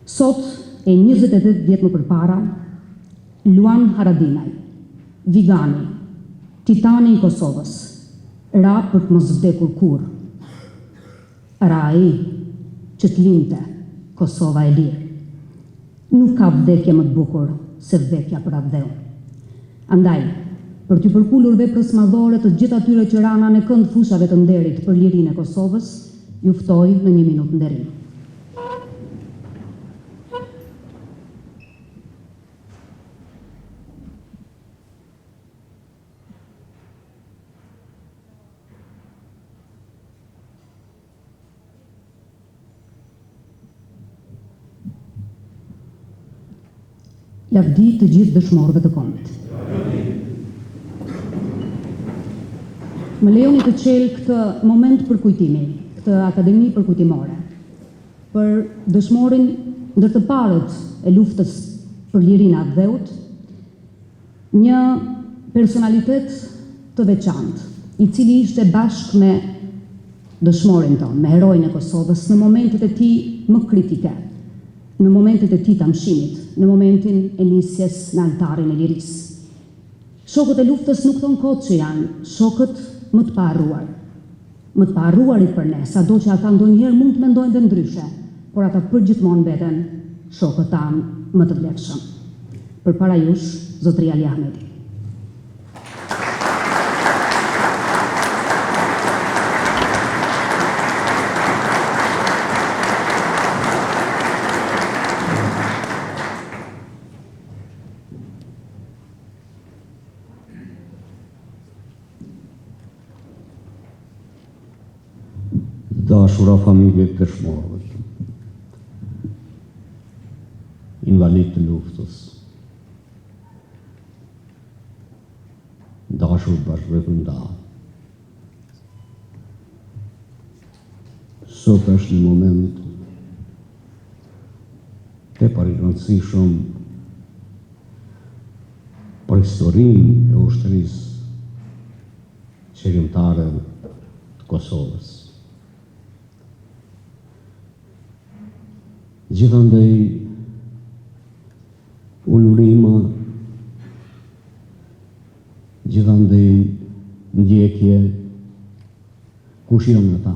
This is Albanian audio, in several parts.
Sot, e 28 vjetë më përpara, Luan Haradinaj, Vigani, titani i Kosovës, ra për të mos vdekur kur. Ra ai që të linte Kosova e lirë. Nuk ka vdekje më të bukur se vdekja për atë dheun. Andaj, për t'ju përkullur veprës madhore të gjithë atyre që rana në kënd fushave të nderit për lirinë e Kosovës, ju ftoj në 1 minutë nderim. Lavdi të gjithë dëshmorëve të kombit. Më lejoni të çel këtë moment për kujtimi, këtë akademi për kujtimore, për dëshmorin ndër të parët e luftës për lirinë atë dheut, një personalitet të veçantë, i cili ishte bashkë me dëshmorin tonë, me herojnë e Kosovës, në momentet e tij më kritike, në momentet e tij të amshimit, në momentin e nisjes në altarin e lirisë. Shokët e luftës nuk thonë kot që janë shokët më të paharruar. Më të paharruarit për ne, sado që ata ndonjëherë mund të mendojnë dhe ndryshe, por ata përgjithmonë mbeten shokët tanë më të vlefshëm. Përpara jush, Zotëria Ali Ahmeti. Dashura familje të dëshmorëve, invalid të luftës, dashur bashkëveprimtar. Sot është një moment tepër i rëndësishëm për historinë e ushtrisë qeverimtare të Kosovës. Gjithandaj ulurima, gjithandaj ndjekje, kush janë ata?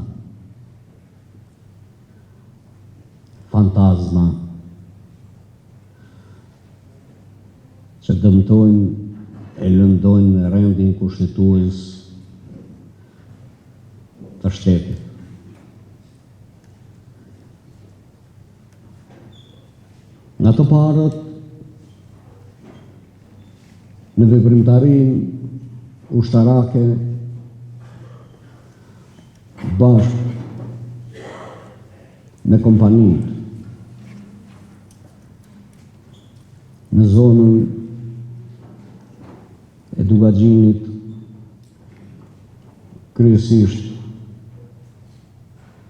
Fantazma që dëmtojnë e lëndojnë rendin kushtetues të shtetit. Nga të parët, në veprimtarin ushtarake, bashkë me kompanit, në zonën e Dugaxhinit, kryesisht,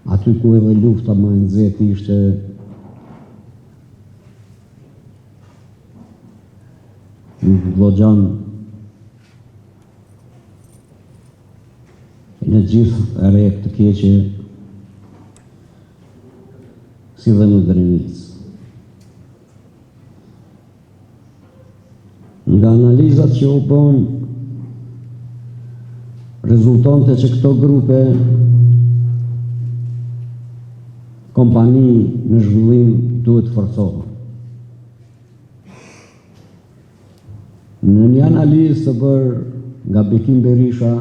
aty ku edhe lufta më e nxehtë ishte në Vllogjan, në gjithë rreth të keqe, si dhe në Drenicë. Nga analizat që u bën, rezultonte që këto grupe kompani në zhvillim duhet forcohen. Në një analizë të bërë nga Bekim Berisha,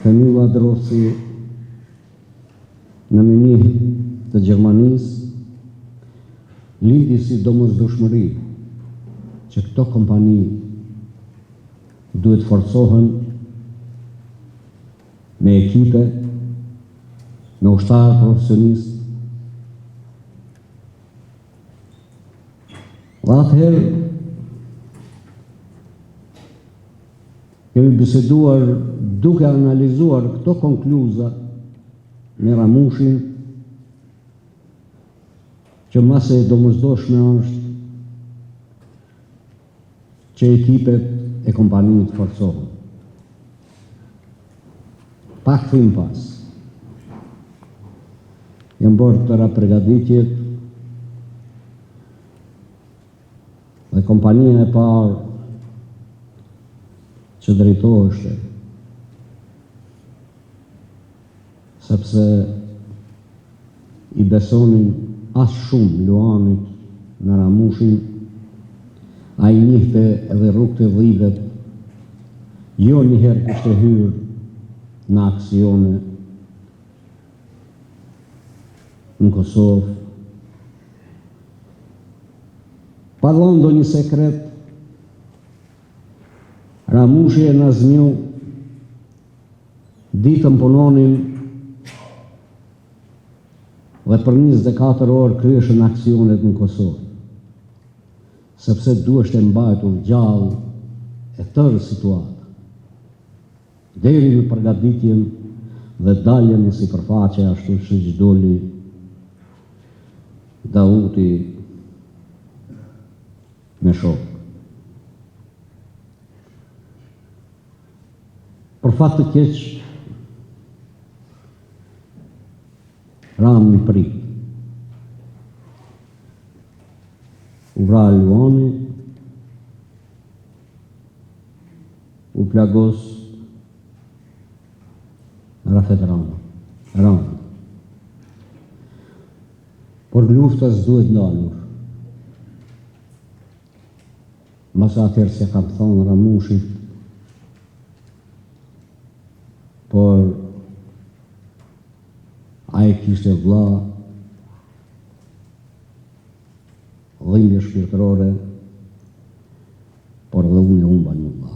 Femilla Drossi, në menih të Gjermanisë, lindi si domosdoshmëri që këto kompani duhet forcohen me ekipe, me ushtarë profesionistë. Dhe atëherë kemi biseduar duke analizuar këto konkluza me Ramushin, që mase e domosdoshme është që ekipet e kompanijit forcohen. Pak thim pas, janë bërë tëra përgatitjet Dhe kompania e parë që drejtoheshte, sepse i besonin as shumë Luanit në Ramushin, a i njihte edhe rrugët e dhivet, jo njëherë kishte hyrë në aksione në Kosovë, pa dhënë ndonjë sekret. Ramushi e Nazmiu ditën punonin dhe për 24 orë kryeshin aksionet në Kosovë, sepse duheshte mbajtur gjallë e tërë situata, deri në përgatitjen dhe daljen e sipërfaqe ashtu siç doli Dauti me shokë. Për fat të keq, ram në prik. U vra Luani, u plagos Rafet Rama. Por lufta s'duhet ndalur. Mas atëherë se kam thonë Ramushit, por a e kishte vlla, dhimbje shpirtërore, por dhe unë e humba një vlla.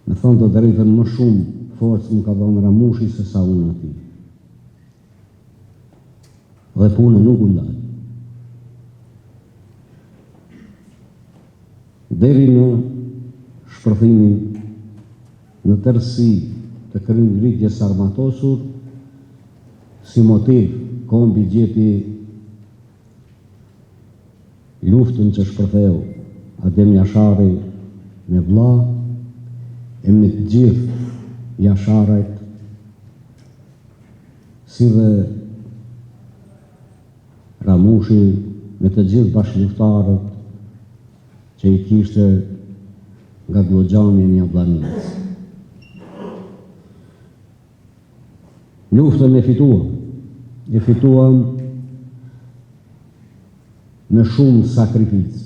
Me thonë të drejtën, më shumë forcë më ka dhënë Ramushi se sa unë ati. Dhe punë nuk u ndal. Deri në shpërthimin në tërësi të kryengritjes armatosur, si motiv kombi gjeti luftën që shpërtheu Adem Jashari me vlla e me të gjithë Jasharajt, si dhe Ramushi me të gjithë bashkëluftarët që i kishte nga Gloxhani një Jablanic. Luftën e fituam me shumë sakrificë,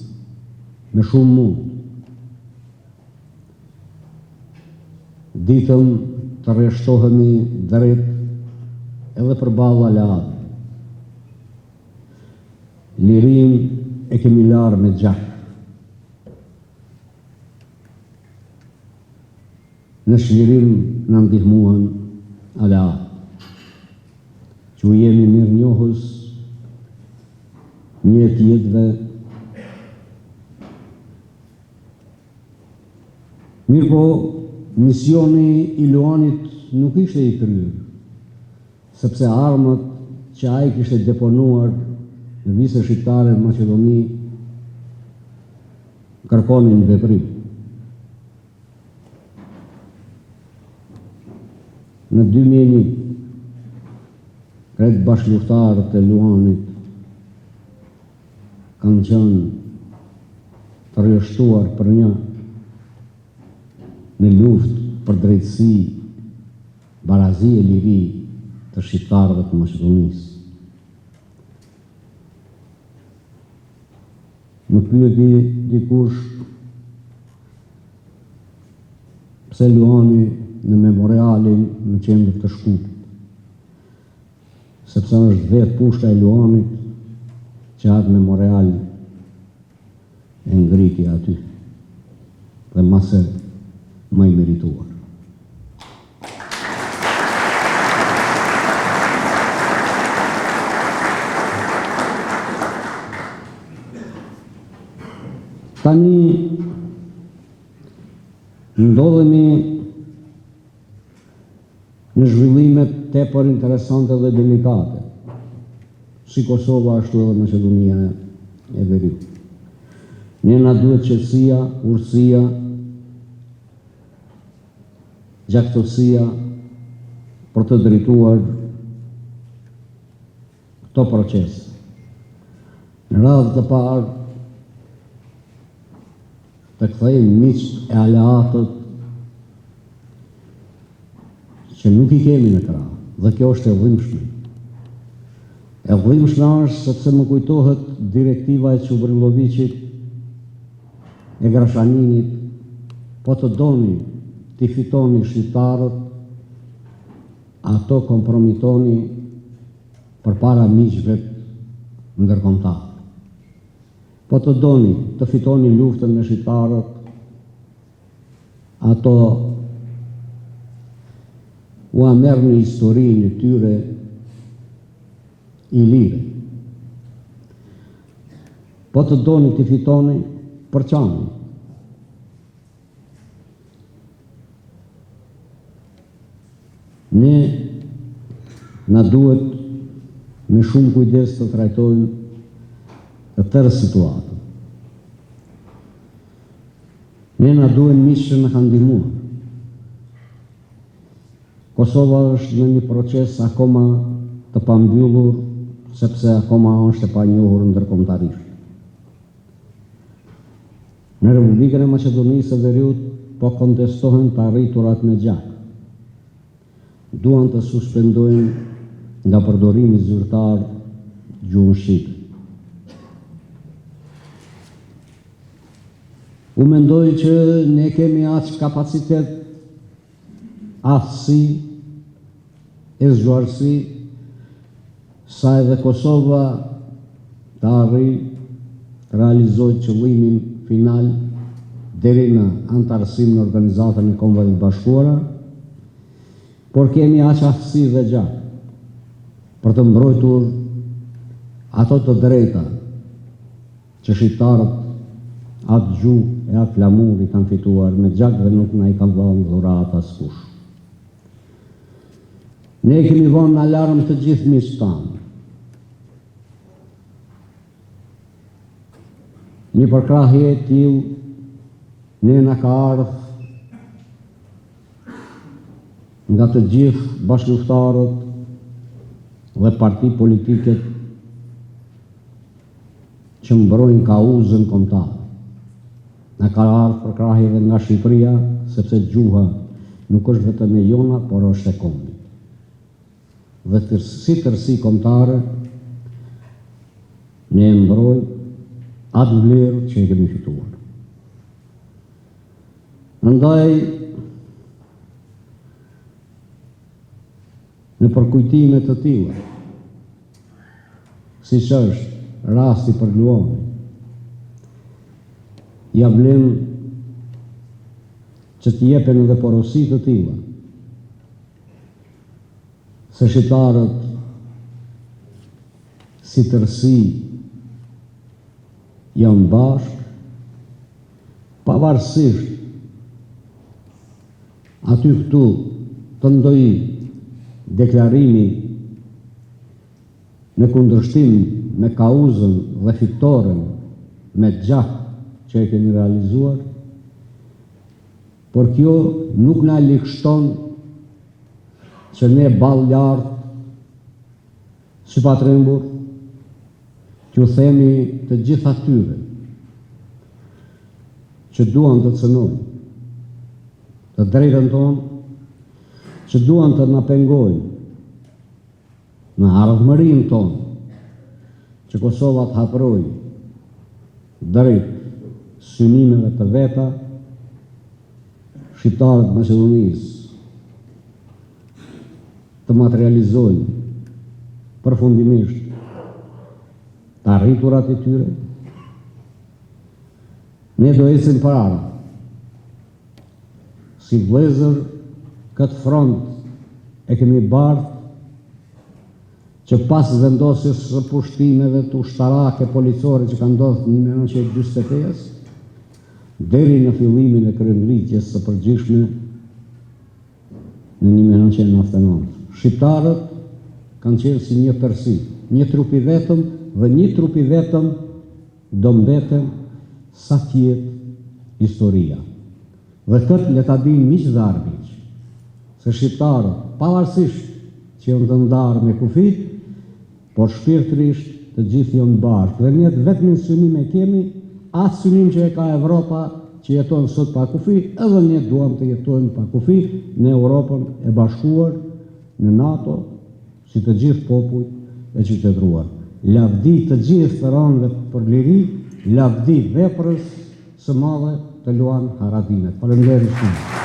me shumë mund. Ditën të rreshtohemi drejt edhe përballë aleat. Lirin e kemi larë me gjak. Në shlirim në ndihmuan aleat, që u jemi mirë njohës një tjetëve. Mirë po, misioni i Luanit nuk ishte i kryer, sepse armët që ai kishte deponuar në vizë shqiptare në Maqedoni kërkonin veprim. Në 2001, kretë bashkëluftarët e Luanit kanë qenë të rreshtuar për një në luftë për drejtësi, barazi e liri të shqiptarëve të Maqedonisë. Më pyeti dikush pse Luani në memorialin në qendër të Shkupit, sepse është vetë pushta e Luanit që atë memorial e ngriti aty dhe mase më i merituar. Tani ndodhemi në zhvillimet tepër interesante dhe delikate, si Kosova ashtu edhe Maqedonia e Veriut. Ne na duhet qetësia, urtësia, gjaktësia për të drejtuar këto procese. Në radhë të parë, të kthejmë miqt e aleatët që nuk i kemi në krah, dhe kjo është e dhimbshme. E dhimbshme është sepse më kujtohet direktiva e Çubrilovicit, e Grashaninit, po të doni t'i fitoni shqiptarët, ato kompromitoni përpara miqve ndërkombëtar. Po të doni të fitoni luftën me shqiptarët, ato u merrni historinë e tyre i lire. Po të doni të fitoni, përçani. Ne na duhet me shumë kujdes të trajtojmë të tërë situatën. Ne na duhen miq që na kanë ndihmuar. Kosova është në një proces akoma të pambyllur, sepse akoma është e panjohur ndërkombëtarisht. Në Republikën e Maqedonisë së Veriut po kontestohen të arriturat me gjak. Duan të suspendojnë nga përdorimi zyrtar gjuhën shqipe. U mendoj që ne kemi aq kapacitet, aftësi, e zgjuarësi, sa edhe Kosova të arrijë të realizojë qëllimin final deri në antarësim në Organizatën e Kombeve të Bashkuara, por kemi aq aftësi dhe gjak për të mbrojtur ato të drejta që shqiptarët atë gjuhë e atë flamur i kanë fituar me gjak dhe nuk na i kanë dhënë dhuratë askush. Ne kemi vënë në alarm të gjithë miqtë tanë. Një përkrahje e tillë ne na ka ardhur nga të gjithë bashkëluftëtarët dhe parti politike që mbrojnë kauzën kombëtare. Na ka ardhur përkrahje edhe nga Shqipëria, sepse gjuha nuk është vetëm e jona, por është e kombit. Dhe si tërësi kombëtare, ne e mbrojmë atë vlerë që e kemi fituar. Andaj, në përkujtime të tilla, siç është rasti për Luani, ja vlen që të jepen edhe porosi të tilla, se shqiptarët si tërësi janë bashkë, pavarësisht aty këtu të ndojë deklarimi në kundërshtim me kauzën dhe fitoren me gjak që e kemi realizuar, por kjo nuk na likshton që ne ballë lartë si patrembur që themi të gjithë atyre që duan të cënojnë të drejtën tonë, që duan të na pengojnë në ardhmërinë tonë, që Kosova të hapërojë drejt synimeve të veta, shqiptarët të Maqedonisë të materializojnë përfundimisht të arriturat e tyre, ne do ecim para. Si vëllezër, këtë front e kemi bardhë që pas vendosjes së pushtimeve të ushtarake policore që ka ndodhur në 1945 deri në fillimin e kryengritjes së përgjithshme në 1999. Shqiptarët kanë qenë si një tërësi, një trup i vetëm dhe një trup i vetëm do mbeten sa tjetë historia. Dhe këtë le ta dinë miq dhe armiq, se shqiptarët, pavarësisht që janë të ndarë me kufit, por shpirtërisht të gjithë jonë bashkë. Dhe njëtë vetëm synim e kemi, atë synim që e ka Evropa që jeton sot pa kufi, edhe ne duam të jetojmë pa kufi në Europën e bashkuar, në NATO, si të gjithë popull e qytetëruar. Lavdi të gjithë të rëndëve për liri, lavdi veprës së madhe të Luan Haradinaj. Faleminderit shumë.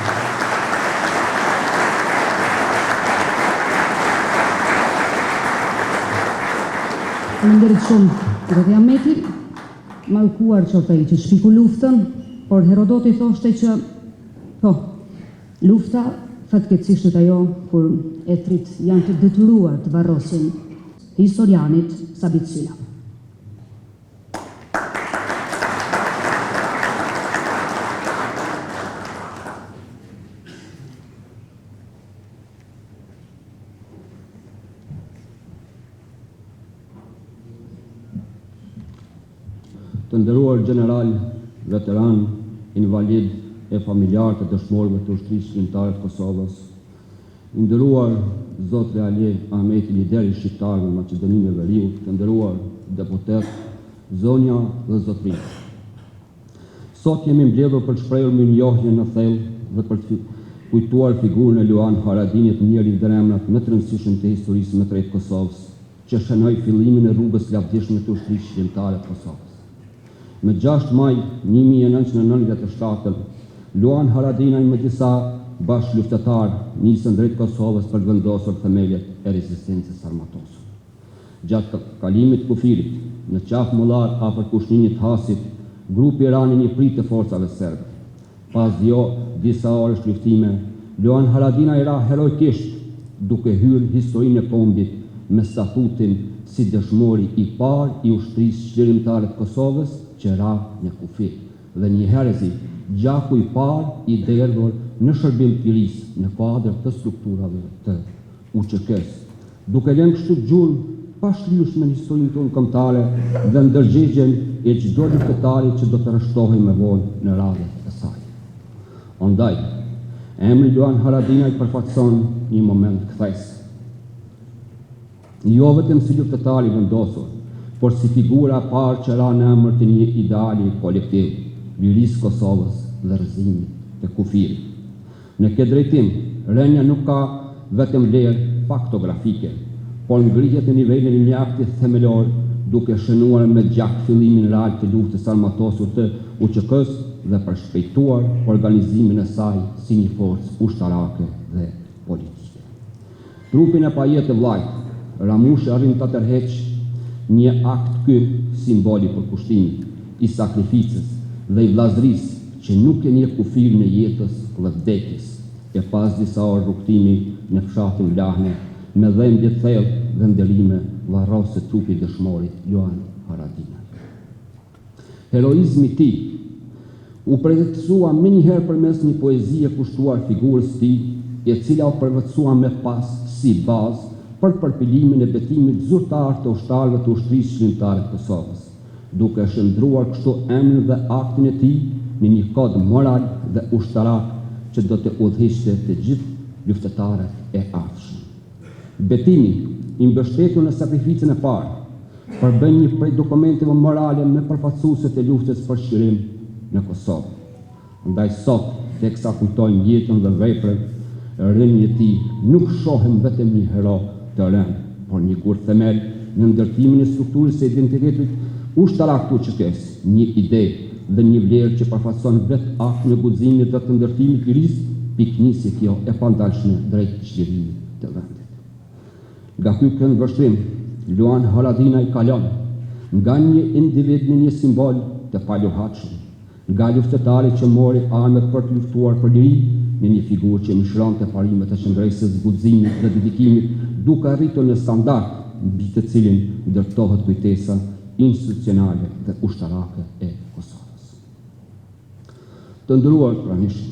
Faleminderit shumë, Zoti Ahmeti, mallkuar qoftë ai që shpiku luftën, por Herodoti thoshte që lufta fatkeqësisht është ajo kur etrit janë të detyruar të varrosin historianit Sabit Sylla. Të nderuar general, veteran, invalid e familjar të dëshmorëve të ushtrisë shqiptare të Kosovës, i nderuar Zot Reali Ahmeti, lideri shqiptar në Maqedoninë e Veriut, të nderuar deputet, zonja dhe zotërinj. Sot jemi mbledhur për të shprehur mirënjohje në thellë dhe për të kujtuar figurën e Luan Haradinit, njëri ndër emrat më të rëndësishëm të historisë më të re të Kosovës, që shënoi fillimin e rrugës lavdishme të ushtrisë shqiptare të Kosovës. Më 6 maj 1997, Luan Haradinaj me disa bashkëluftëtar nisën drejt Kosovës për të vendosur themeljet e rezistencës armatosur. Gjatë kalimit të kufirit, në qafë mullar afër kushninit Hasit, grupi rani një prit të forcave serbe. Pas disa orësh luftime, Luan Haradinaj ra heroikisht, duke hyrë historinë e kombit me statutin si dëshmori i parë i ushtrisë shqirimtare të Kosovës, që ra në kufi, dhe një herëzi gjaku i parë i derdhur në shërbim të lirisë në kuadër të strukturave të UÇK-s, duke lënë kështu gjurmë pa shlysh me historinë tonë kombëtare dhe ndërgjegjen e çdo luftëtari që do të rreshtohej më vonë në radhët e saj. Andaj, emri Luan Haradinaj përfaqëson një moment kthes. Jo vetëm si luftëtari vendosur, por si figura parë që ra në emër të një ideali kolektiv, lirisë Kosovës dhe rrëzimit të kufirit. Në këtë drejtim, rënia nuk ka vetëm vlerë faktografike, por ngrihet në nivelin e një akti themelor, duke shënuar me gjak fillimin real të luftës armatosur të UÇK-s dhe përshpejtuar organizimin e saj si një forcë ushtarake dhe politike. Trupin e pajet të vllajt, Ramushi arrin ta tërheqë një akt ky simboli për kushtimin, i sakrificës dhe i vllazërisë që nuk e njeh kufirin e jetës dhe vdekjes, e pas disa orë rrugtimi në fshatin Vlahne, me dhëmbje të thellë dhe nderime varrose trupi i dëshmorit Luan Haradinaj. Heroizmi i tij u përjetësua më njëherë përmes një poezie kushtuar figurës së tij, e cila u përvetësua me pas si bazë për përpilimin e betimit zyrtar të ushtarëve të ushtrisë shqiptare të Kosovës, duke shndruar kështu emrin dhe aktin e tij në një kod moral dhe ushtarak që do të udhëhiqte të gjithë luftëtarët e ardhshëm. Betimi i mbështetur në sakrificën e parë përbën një prej dokumenteve morale me përfaqësuese të luftës për shqirim në Kosovë. Ndaj sot, teksa kujtojmë jetën dhe veprën, rënjë e tij nuk shohem vetëm një hero të rënë, por një kur themel në ndërtimin e strukturës së identitetit ushtarak të UÇK-s, një ide dhe një vlerë që përfaqëson vetë aktin e guximit dhe të ndërtimit të lirisë, piknisje kjo e pandalshme drejt çlirimit të vendit. Nga ky këndvështrim, Luan Haradinaj kalon nga një individ në një simbol të paluhatshëm, nga luftëtari që mori armët për të luftuar për liri, në një figurë që mishronte parimet e qëndrejsës, guximit dhe dedikimit, duke arritur në standard mbi të cilin ndërtohet kujtesa institucionale dhe ushtarake e Kosovës. Të nderuar pranishëm,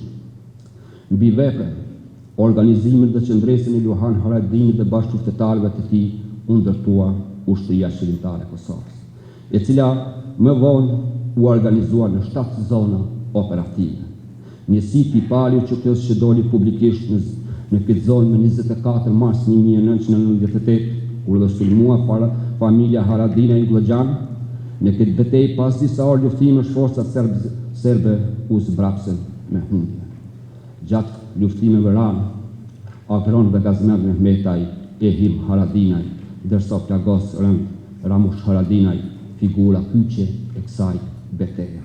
mbi veprën, organizimin dhe qëndresën e Luan Haradinit dhe bashkëluftëtarëve të tij u ndërtua ushtria shqiptare e Kosovës, e cila më vonë u organizua në 7 zona operative. Njësiti i parë që që doli publikisht në këtë zonë më 24 mars 1998, kur dhe sulmua familja Haradinaj Glogjan, në këtë betejë pas disa orë luftimesh forcat serbe u zbrapsen me humbje. Gjatë luftimeve ranë, Agron dhe Gazmend Mehmetaj Ehim Haradinaj, ndërsa plagos rënd Ramush Haradinaj, figura kyçe e kësaj betejë.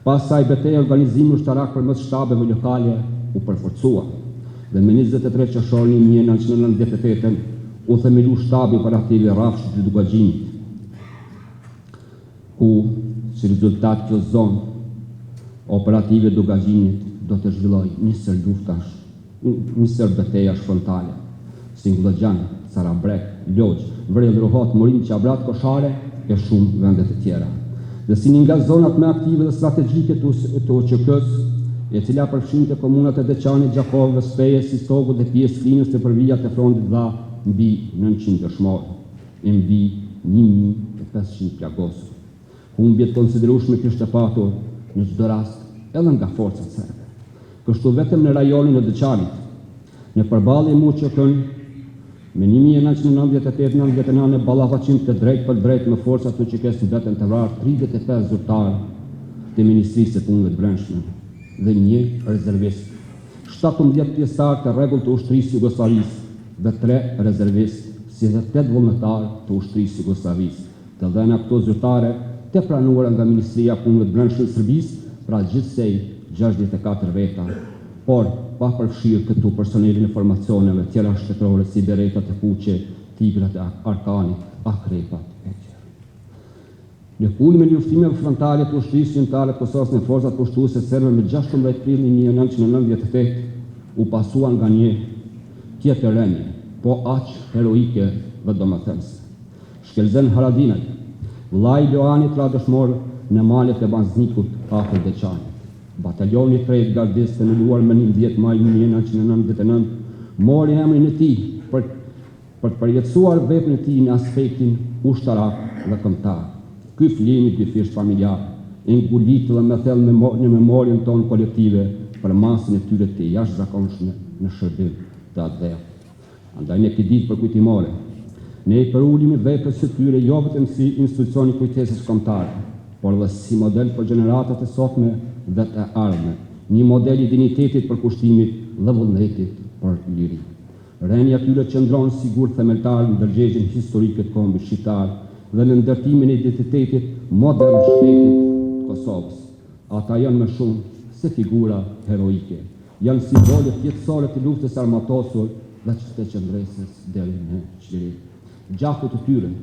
Pas saj betejë, organizimi ushtarak përmes shtabeve lokale u përforcua dhe me 23 qershor 1998 u themelu shtabi operativ i Rafsh dy Dugagjinit, ku si rezultat kjo zonë operative Dugagjinit do të zhvilloj nisër luftash, nisër betejash frontale, si Glogjan, Sarabrek, Logj, Vrel, Rohat, Morin, Qabrat, Koshare e shumë vendet e tjera. Dhe si një nga zonat me aktive dhe strategjike të OÇK-s, e cila përfshinte komunat e Deçanit, Gjakovë, Speje, Sistogu dhe pjesë Klinës të përvijat e frontit dha mbi 900 dëshmorë, e mbi 1500 plagosur. Humbjet konsiderueshme kishte patur në çdo rast edhe nga forcat serbe. Kështu vetëm në rajonin e Deçanit, në përballje me OÇK-n, me 1998-99 ballafaqim të drejt për drejt me forcat të OÇK-s vetën të vrarë 35 zyrtarë të Ministrisë së Punëve të Brendshme dhe 1 rezervist, 17 pjesëtar të rregull të ushtrisë Jugosllavisë dhe 3 rezervist, si dhe 8 vullnetarë të ushtrisë Jugosllavisë, të dhëna këto zyrtare të pranuara nga Ministria e Punëve të Brendshme e Serbisë, pra gjithsej 64 veta, por pa përfshirë këtu personelin e formacioneve tjera shtetërore si Beretat e Kuqe, Tigrat e Arkanit, Akrepat e tjera. Në kulmin e luftimeve frontale të ushtrisë shqiptare të Kosovës në forcat pushtuese serbe me 16 prill 1998 u pasuan nga një tjetër rënje, po aq heroike dhe domethënëse. Shkelzen Haradinaj, vllai i Loanit ra dëshmor në malet e Banznikut afër Deçanit. Bataljoni 3 gardistë në luar më 10 maj 1999 mori emrin e tij për të përjetësuar veprën e tij në aspektin ushtarak dhe kombëtar. Ky flim i dyfisht familjar e ngulit dhe me thellë në memorien tonë kolektive për masën e tyre të jashtëzakonshme në shërbim të atë. Andaj ne këtë ditë përkujtimore, ne i përulimi veprës së tyre jo vetëm si institucioni kujtesës kombëtare, por dhe si model për gjeneratat e sotme dhe të ardhme, një model i dinitetit për kushtimit dhe vullnetit për liri. Rënia tyre qëndron sigur themeltar në ndërgjegjen historike të kombit shqiptar dhe në ndërtimin e identitetit modern shtetit të Kosovës. Ata janë më shumë se figura heroike, janë simbole jetësore të luftës armatosur dhe të qëndresës deri në qliri. Gjakut të tyre,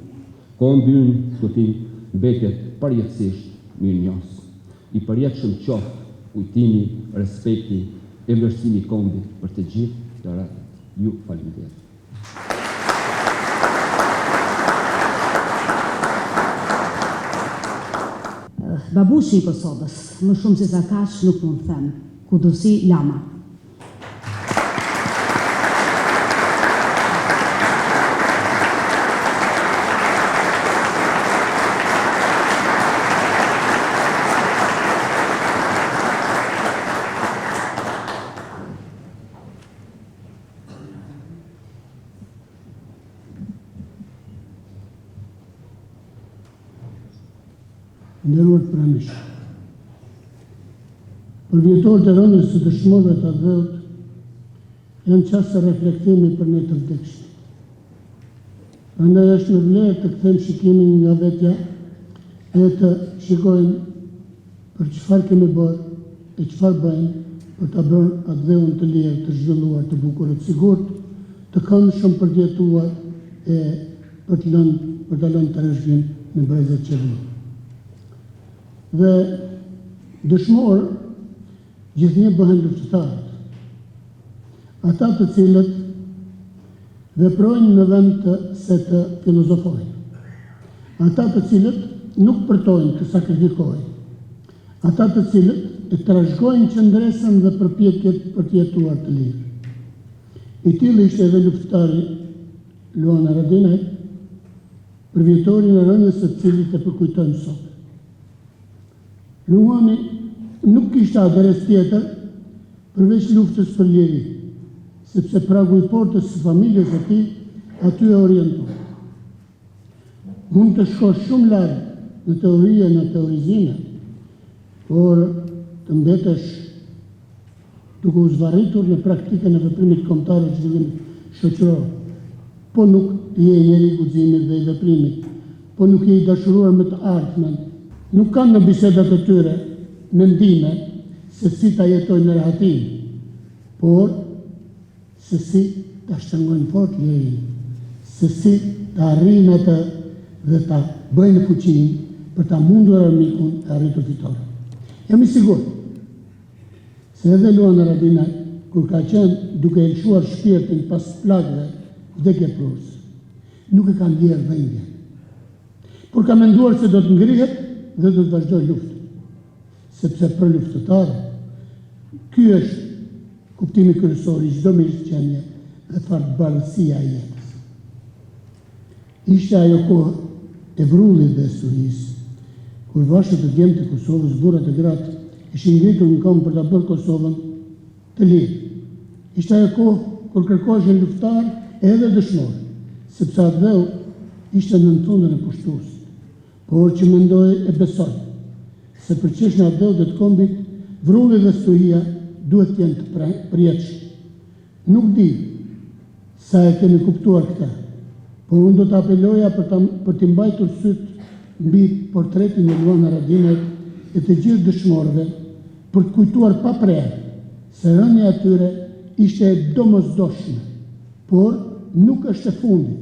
kombi ynë të ti mbetet përjetësisht mirënjohës. I përjetshëm qoftë kujtimi, respekti e vlerësimi i kombit për të gjithë të rrethet. Ju faleminderit. Babushi i Kosovës, më shumë se sa kaq nuk mund të them, kudosi Lama. Nderuar pranish. Për vjetorët e rënies së dëshmorëve të dheut janë çaste reflektimi për ne të vdekshëm. Prandaj është me vlerë të kthejmë shikimin nga vetja e të shikojmë për çfarë kemi bërë e çfarë bëjmë për ta bërë atë dheun të lirë, të zhvilluar, të bukur, të sigurt, të këndshëm për të jetuar e për ta lënë të rrezgim në brezet qëllim. Dhe dëshmor gjithnjë bëhen luftëtarët, ata të cilët veprojnë në vend se të filozofojnë, ata të cilët nuk përtojnë të sakrifikojnë, ata të cilët e trashëgojnë qëndresën dhe përpjekjet për të jetuar të lirë. I tillë ishte edhe luftëtari Luan Haradinaj, për vjetorin e rënies së cilit e përkujtojmë sot. Luani nuk kishte adres tjetër përveç luftës për liri, sepse pragu i portës së familjes e tij aty e orientoi. mund të shkosh shumë larg në teori e në teorizime, por të mbetesh duke u zvarritur në praktikën e veprimit kombëtar të zhvillimit shoqëror. Po nuk je njeri i guximit dhe i veprimit, po nuk je i dashuruar me të ardhmen, nuk kanë në bisedat e tyre mendime se si ta jetojnë në rehatim, por se si ta shtrëngojnë fort lerin, se si ta arrijnë atë dhe ta bëjnë fuqinë për ta mundur armikun e arritur fitore. Jam i sigurt se edhe Luana Radina, kur ka qenë duke e lëshuar shpirtin pas plagëve vdekje prurse, nuk e ka ndjerë dhëndjen, por ka menduar se do të ngrihet dhe do të vazhdoj luftën, sepse për luftëtarë, ky është kuptimi kryesor i çdo mirëqenie dhe fatbardhësia e jetës. Ishte ajo kohë e vrullit dhe sturisë, kur vashët e djemt të Kosovës, burrat e gratë, ishin ngritur në këmbë për ta bërë Kosovën të lirë. Ishte ajo kohë kur kërkoheshin luftar edhe dëshmor, sepse atë ishte në fundin e pushtuesit, por që mendoi e besoi se për çështën e atë të kombit, vrulli dhe sturia duhet të jenë të përjetshëm. Nuk di sa e kemi kuptuar këtë, por unë do të apeloja për të mbajtur syt mbi portretin e Luana Radinës e të gjithë dëshmorëve, për të kujtuar pa prerë se rënia e tyre ishte e domosdoshme, por nuk është e fundit.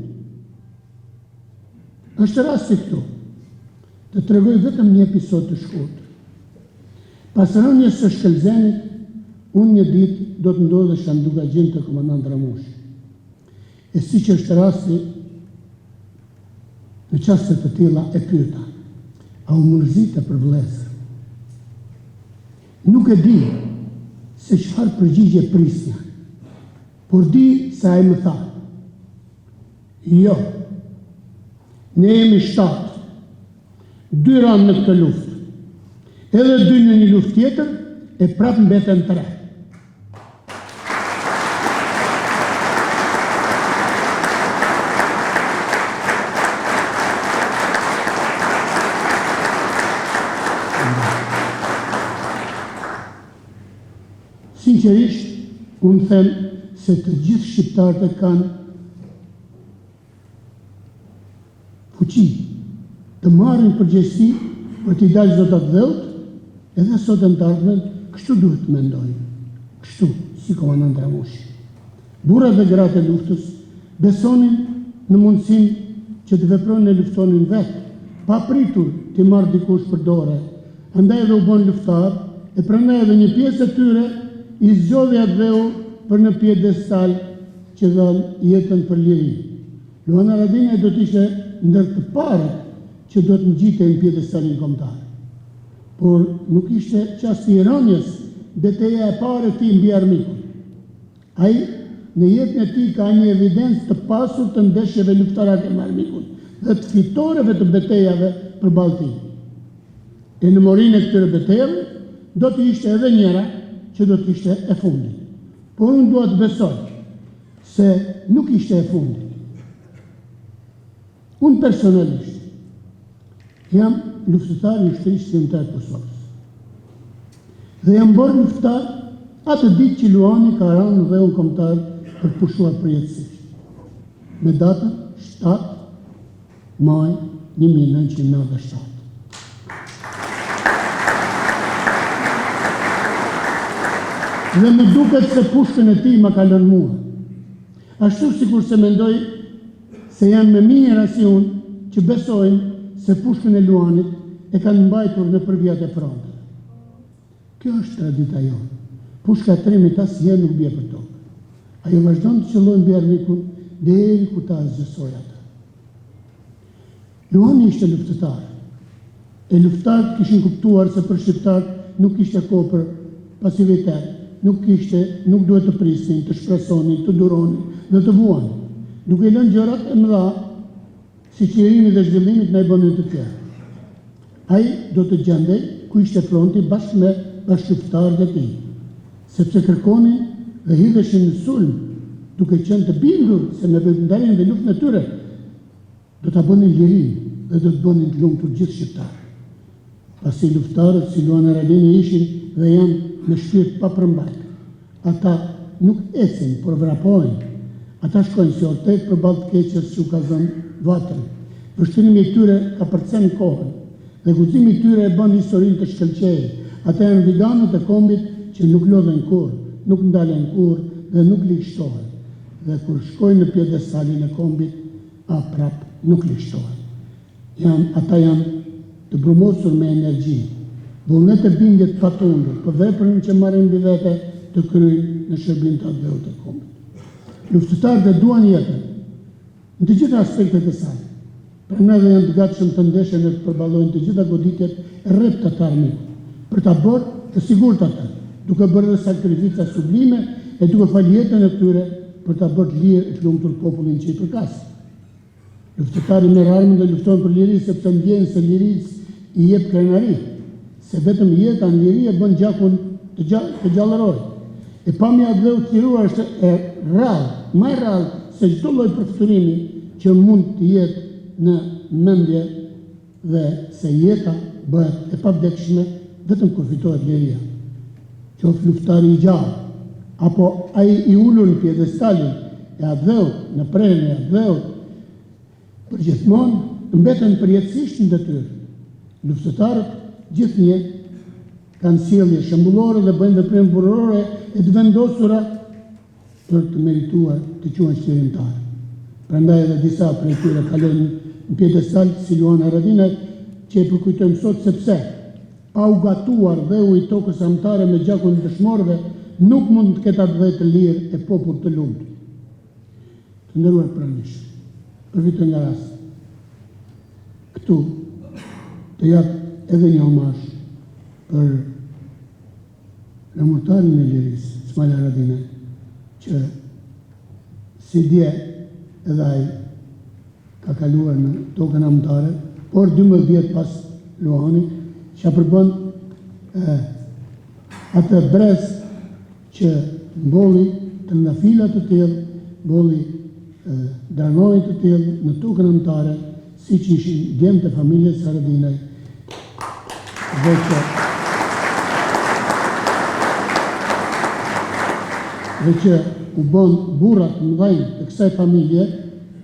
Është rasti këtu të tregoj vetëm një episod të shkurtër. Pas rënies së Shkëlzenit, unë një ditë do të ndodhesha në Dugagjen të komandant Ramushi. E siç është rasti, në çaste të tilla e pyeta, a u mërzite për vlezër? Nuk e di se çfarë përgjigje prisja, por di se ai më tha, jo, ne jemi 7, 2 ranë në këtë luftë, edhe 2 në një luftë tjetër, e prapë mbeten 3. Sinqerisht, unë them se të gjithë shqiptarët e kanë fuqi të marrin përgjegjësi për t'i dalë zotat dhëut, edhe sot në të ardhmen, kështu duhet të mendojnë, kështu, si komandant Ramushi. Burrat dhe gratë e luftës besonin në mundësinë që të veprojnë e luftonin vetë, pa pritur t'i marrë dikush për dore, andaj edhe u bën luftar, e prandaj edhe një pjesë e tyre i zgjodhi atë dheu për në piedestal që dhan jetën për liri. Luana Radina do të ishte ndër të parët që do të ngjitej në piedestalin kombëtar. Por nuk ishte çasti i rënies betejë e parë e tij mbi armikun. Ai në jetën e tij ka një evidencë të pasur të ndeshjeve luftarake me armikun dhe të fitoreve të betejave përballë tij. E në morinë e këtyre betejave do të ishte edhe njëra që do të ishte e fundit. Por unë dua të besoj se nuk ishte e fundit. Unë personalisht jam luftëtar i ushtrisë kombëtare të Kosovës. Dhe jam bërë luftar atë ditë që Luani ka rënë në dheun kombëtar për të pushuar përjetësisht. Me datën 7 maj 1997. Dhe më duket se pushkën e tij më ka lënë mua. Ashtu sikur se mendoj se janë më mirë si unë që besojnë se pushkën e Luanit e kanë mbajtur në përvijat e fronteve. Kjo është tradita jonë. Pushka e trimit asnjëherë nuk bie për tokë. Ajo vazhdon të qëllojë mbi armikun deri ku ta zgjasojë atë. Luani ishte luftëtar. E luftarët kishin kuptuar se për shqiptarët nuk ishte kohë për pasivitet. Nuk duhet të prisnin, të shpresonin, të duronin dhe të vuanin, duke lënë gjërat e mëdha si qlirimi dhe zhvillimit në e bënin të tjerë. Ai do të gjendej ku ishte fronti bashkë me bashkëluftarët e tij, sepse kërkonin dhe hidheshin në sulm, duke qenë të bindur se me ndaljen dhe luftën e tyre do ta bënin lirin dhe do të bënin të lumtur gjithë shqiptarët. Pasi luftarët si Luan Haradinaj ishin dhe janë me shpirt pa përmbajtur. Ata nuk ecin, por vrapojnë. Ata shkojnë si ortet përballë të keqes që u ka zënë vatën. Vështrimi i tyre ka përcen kohën dhe guximi i tyre e bën historinë të shkëlqejë. Ata janë veganët e kombit që nuk lodhen kurrë, nuk ndalen kurrë dhe nuk ligështohen. Dhe kur shkojnë në pjedestalin e kombit, prap nuk ligështohen. Ata janë të brumosur me energji, vullnet e bindjet patundur, për veprën që marrin mbi vete të kryejnë në shërbim të atëveut të kombit. Luftëtarët e duan jetën, në të gjitha aspektet e saj, prandaj dhe janë të gatshëm të ndeshen dhe të përballojnë të gjitha goditjet e rreth të armikut, për ta bërë të sigurt atë, duke bërë dhe sakrifica sublime e duke falë jetën e tyre për ta bërë të lirë e të lumtur popullin që i përkas. Luftëtari merr armën dhe lufton për liri sepse ndjen se lirisë i jep krenari, se vetëm jeta në liri e bën gjakun të gjallëroj. E pamja e atëveut të liruar është e rrallë, më e rrallë se çdo lloj përfturimi që mund të jetë në mendje dhe se jeta bëhet e pavdekshme vetëm kur fitohet liria. Qoftë luftari i gjallë, apo ai i ulur në pjedestalin e atëveut, në prerën e atëveut, përgjithmonë mbeten përjetësisht në detyrë. Luftëtarët gjithnjë kanë sjellje shembullore dhe bëjnë veprime burrore e të vendosura për të merituar të quhen shërimtarë. Prandaj edhe disa prej tyre kalojnë në pjedestal si Luan Haradinaj, që e përkujtojmë sot sepse pa u gatuar dheu i tokës amtare me gjakun e dëshmorëve, nuk mund të ketë atë të lirë e popull të lumtur. Të nderuar pranësh, përfitoj nga rasti këtu të jap edhe një omazh për lëmurtarin e lirisë, Ismail Haradinaj, që si dje edhe ai ka kaluar në tokën amtare, por 12 vjet pas Luanit, që përbën atë brez që mbolli të ndafilat të tillë, mbolli dranoj të tillë në tokën amtare, siç ishin djemtë e familjes Haradinaj, dhe që u bën burrat mëdhenj të kësaj familje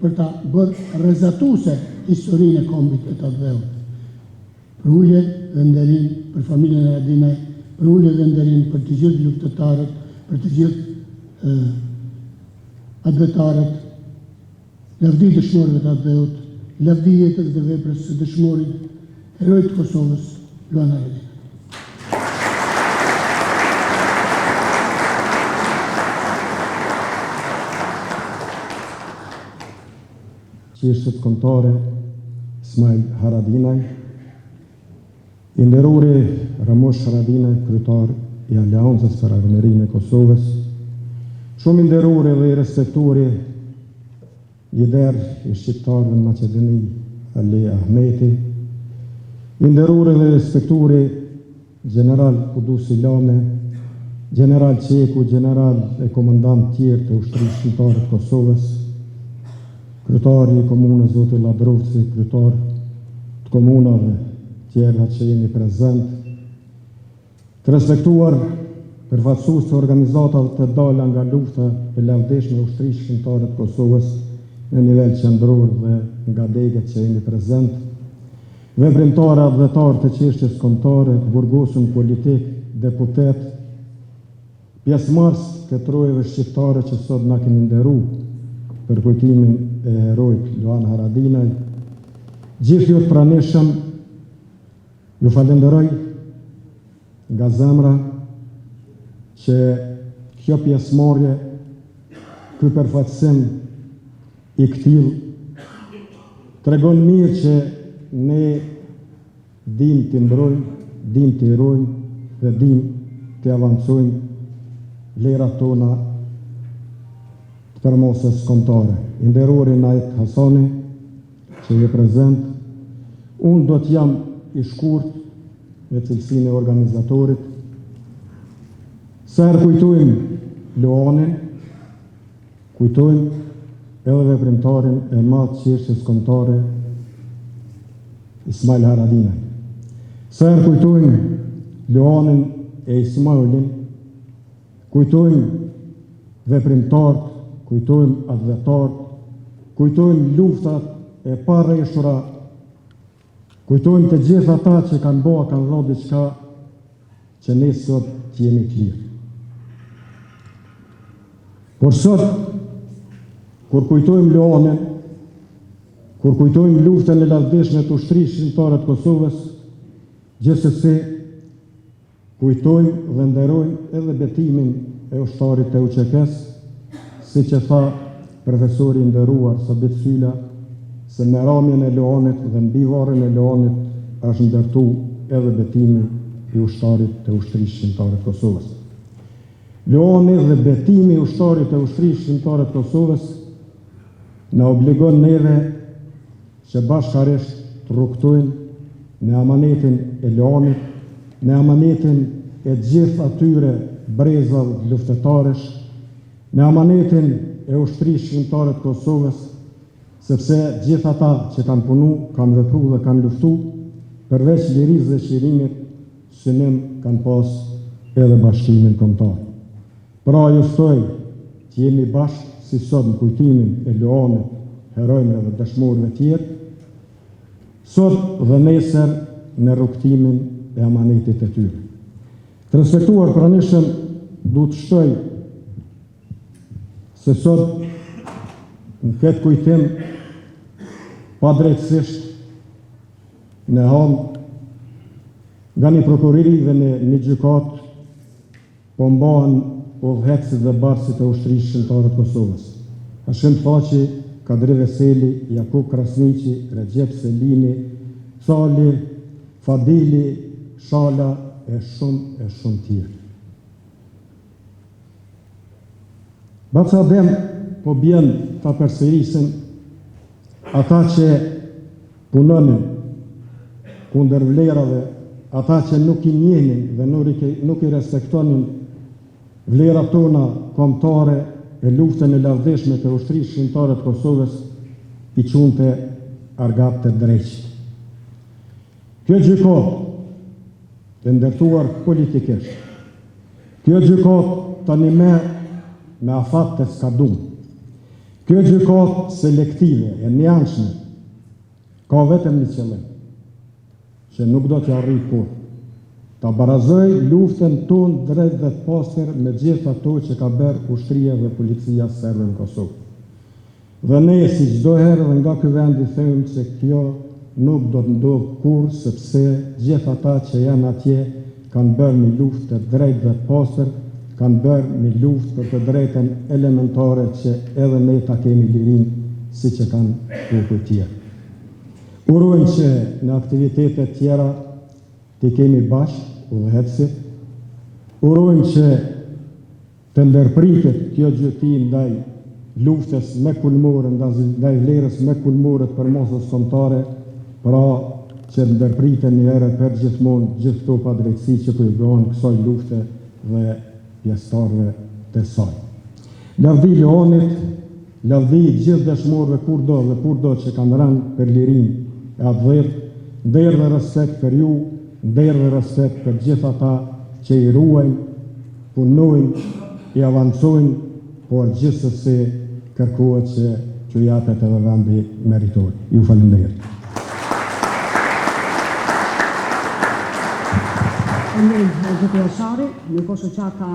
për ta bërë rrezatuese historinë e kombit të atëveut. Për ulje dhe nderim për familjen e Haradinaj, për ulje dhe nderim për të gjithë luftëtarët, për të gjithë atëvetarët, lavdi dëshmorëve të atëveut, lavdi jetës dhe veprës së dëshmorit, herojt të Kosovës, Luan Haradinaj. Qeshët kombëtare Ismail Haradinaj, i nderuri Ramush Haradinaj, kryetar i Aleancës për Armërinë e Kosovës, shumë i nderuri dhe i respektuari lider i shqiptarëve në Maqedoni, Ali Ahmeti, i nderuri dhe i respektuari General Kudusi Lame, General Qeku, General e komandant tjerë të ushtrisë shqiptare të Kosovës, kryetari i komunës Zoti Ladrovci, kryetar të komunave tjera që jeni prezent, të respektuar përfaqësues të organizatave të dala nga lufta e lavdishme e ushtrisë shqiptare të Kosovës në nivel qendror dhe nga degët që jeni prezent, veprimtarë adhvetarë të çështjes kombëtare, burgosur politik, deputet, pjesëmarrës të trojeve shqiptare që sot na keni nderuar për kujtimin e herojt Luan Haradinaj, gjithë ju të pranishëm, ju falenderoj nga zemra që kjo pjesëmarrje, ky përfaqësim i këtill tregon mirë që ne dim të mbrojmë, dim të hirojmë dhe dim të avancojmë vlerat tona të përmosës kombëtare. I nderuri Najt Hasani, që je prezent, unë do të jam i shkurt me cilësinë e organizatorit. Sër kujtojmë Luanin, kujtojmë edhe veprimtarin e madh të çështjes kombëtare Ismail Haradinaj. Sa herë kujtojmë Leonin e Ismailin, kujtojmë veprimtarët, kujtojmë advetarët, kujtojmë luftat e parreshura, kujtojmë të gjithë ata që kanë dhënë diçka që ne sot që jemi të lirë. Por sot, kur kujtojmë Leonin, kur kujtojmë luftën e lavdishme të ushtrisë shqiptare të Kosovës, gjithsesi kujtojmë dhe nderojmë edhe betimin e ushtarit të UÇK-s, si që tha profesori nderuar Sabit Sylla, se me ramjen e Leonit dhe mbi varrin e Leonit është ndërtu edhe betimi i ushtarit të ushtrisë shqiptare të Kosovës. Leoni dhe betimi i ushtarit të ushtrisë shqiptare të Kosovës na obligon neve që bashkarisht të rrugtojnë në amanetin e Leonit, në amanetin e gjithë atyre brezave luftetarësh, në amanetin e ushtrisë shqiptare të Kosovës, sepse gjithë ata që kanë punu, kanë vepru dhe kanë luftu, përveç lirisë dhe shirimit, synim kanë pas edhe bashkimin kombëtar. Pra ju ftoj që jemi bashkë si sot në kujtimin e Leonit, herojve dhe dëshmorëve tjerë, sot dhe nesër në rrugtimin e amanetit e tyre. Të respektuar pranishëm, du të shtoj se sot në këtë kujtim pa drejtësisht në hanë nga një prokuriri dhe një gjykat po mbahen udhëhecësit dhe barësit e ushtrisë shqiptare të Kosovës. Hashim Thaçi, Kadri Veseli, Jakub Krasniqi, Recep Selini, Cali, Fadili, Shala e shumë tjerë. Baca dem po bjen ta përsërisin ata që punonin kundër vlerave, ata që nuk i njenin dhe nuk i respektonin vlerat tona kombëtare e luftën e lavdishme të ushtrisë shqiptare të Kosovës, i çunte argat të drejtë. Kjo gjykat të ndërtuar politikisht, kjo gjykat tani me afat të skadum, kjo gjykat selektive e njanshme, ka vetëm një qëllim, që nuk do t'ja arrijë kurrë, ta barazoj luftën tonë drejt dhe të pastër me gjithë ato që ka bërë ushtria dhe policia serbe në Kosovë. Dhe ne si çdo herë dhe nga ky vend i them se kjo nuk do të ndodhë kurrë, sepse gjithë ata që janë atje kanë bërë një luftë të drejtë dhe të pastër, kanë bërë një luftë për të drejtën elementare që edhe ne ta kemi lirinë si që kanë popujt tjerë. Urojmë që në aktivitetet tjera të kemi bashkë udhëhecësit, urojmë që të ndërpritet kjo gjyki ndaj luftës me kulmore, ndaj vlerës me kulmore të përmosës kombëtare, pra që të ndërpriten një herë për gjithmonë gjithë këto padrejtësi që po i bëhen kësaj lufte dhe pjesëtarëve të saj. Lavdi Leonit, lavdi gjithë dëshmorëve kurdo që kanë rënë për lirinë e atë dhërt, nder dhe respekt për ju, nder dhe respekt për gjithë ata që i ruajnë, punojnë, i avancojnë, por gjithsesi kërkohet që japet edhe vendi meritor. Ju falenderoj. Zoti Ashari, në shoqata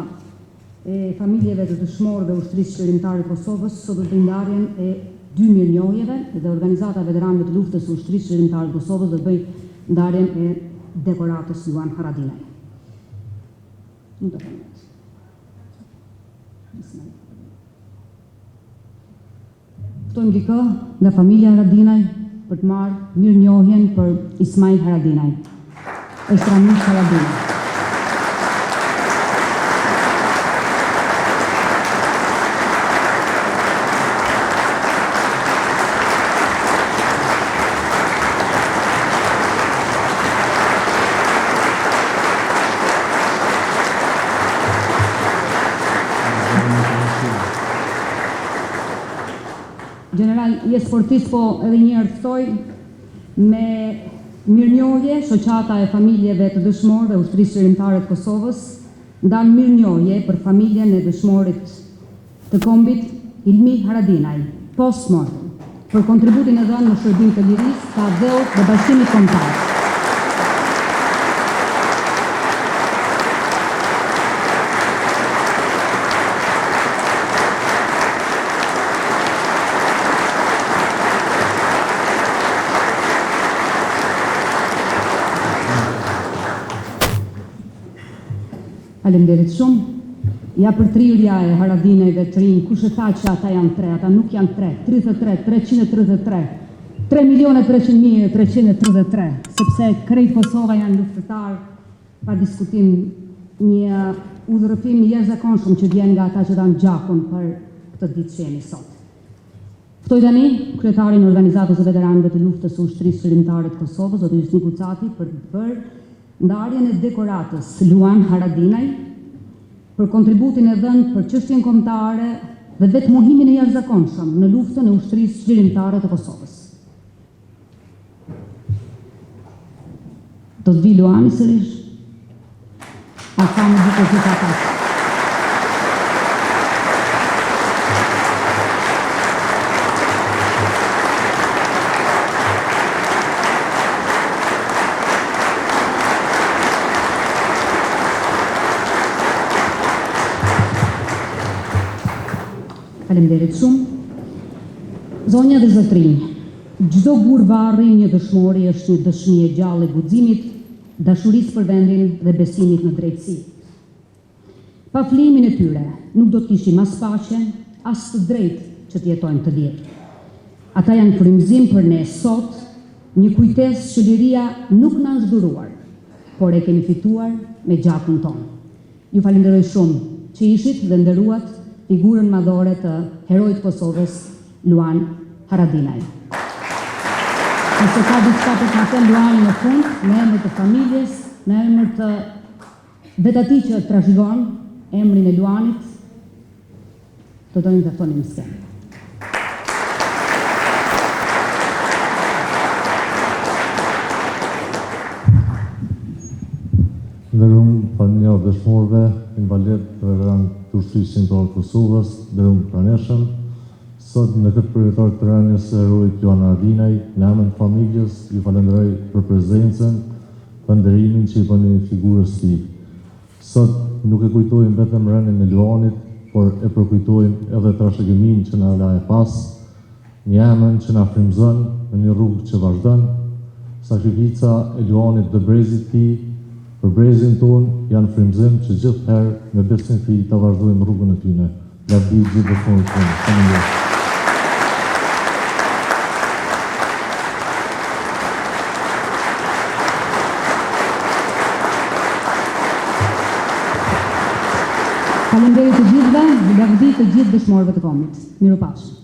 e familjeve të dëshmorëve ushtrisë shërimtare të Kosovës, sot do të ndarjen e 2 mirënjohjeve dhe organizata e veteranëve të luftës së ushtrisë shërimtare të Kosovës do të bëjë ndarjen e dekoratës Luan Haradinaj. Ftojmë dikë nga familja Haradinaj për të marrë mirënjohjen për Ismail Haradinaj. Estramis Haradinaj. General, je sportist, po edhe njërë të ftoj me Mirënjohje, shoqata e familjeve të dëshmorëve Ushtrisë Qërimtare të Kosovës ndan mirënjohje për familjen e dëshmorit të kombit Ilmi Haradinaj, post-mortem, për kontributin e dhënë në shërbim të lirisë, të ardheut dhe bashkimit kombëtar. Faleminderit shumë. Ja për trirja e Haradinaj dhe të rinj, kush e tha që ata janë tre, ata nuk janë tre, 33, 333, 3.300.333, sepse krejt Kosova janë luftëtar, pa diskutim, një udhërëpim i jashtëzakonshëm që vjen nga ata që dhanë gjakun për këtë ditë që jemi sot. Ftoj tani kryetarin e Organizatës së Veteranëve të Luftës së Ushtrisë Qërimtare të Kosovës, zoti Jusni Kucati, për të bërë ndarjen e dekoratës Luan Haradinaj për kontributin e dhënë për çështjen kombëtare dhe vetë mohimin e jashtëzakonshëm në luftën e Ushtrisë Qërimtare të Kosovës. Do të vi Luani sërish? A ka më duke gjitha ata? Faleminderit shumë. Zonja dhe zotrinj, çdo gur varri një dëshmori është një dëshmi e gjallë e guximit, dashurisë për vendin dhe besimit në drejtësi. Pa flimin e tyre, nuk do të kishim as paqe, as të drejtë që të jetojmë të lirë. Ata janë frymëzim për ne sot, një kujtesë që liria nuk na është dhuruar, por e kemi fituar me gjakun tonë. Ju falenderoj shumë që ishit dhe nderuat figurën madhore të heroit Kosovës, Luan Haradinaj. Nëse ka diçka për të thënë Luani në fund, në emër të familjes, në emër të vetë atij që trashëgon emrin e Luanit, të dojmë të thonim skenë. Nderuar familja dëshmorëve, invalid veteran të Ushtrisë Qërimtare të Kosovës, nderuar praneshëm, sot në këtë përjetor të rënies së heroit Luan Haradinaj, në emër të familjes, ju falenderoj për prezencën, për nderimin që i bëni figurës së tij. Sot nuk e kujtojmë vetëm rënien e Luanit, por e përkujtojmë edhe trashëgiminë që na la e pas, një emër që na frymëzon në një rrugë që vazhdon, sakrifica e Luanit dhe brezit tij për brezin tonë janë frymëzim që gjithëherë me besim kri të vazhdojmë rrugën e tyne. Lavdi gjithë dëshmorët tonë. Faleminderit. Faleminderit të gjithëve, lavdi të gjithë dëshmorëve të kombit. Mirupafshim.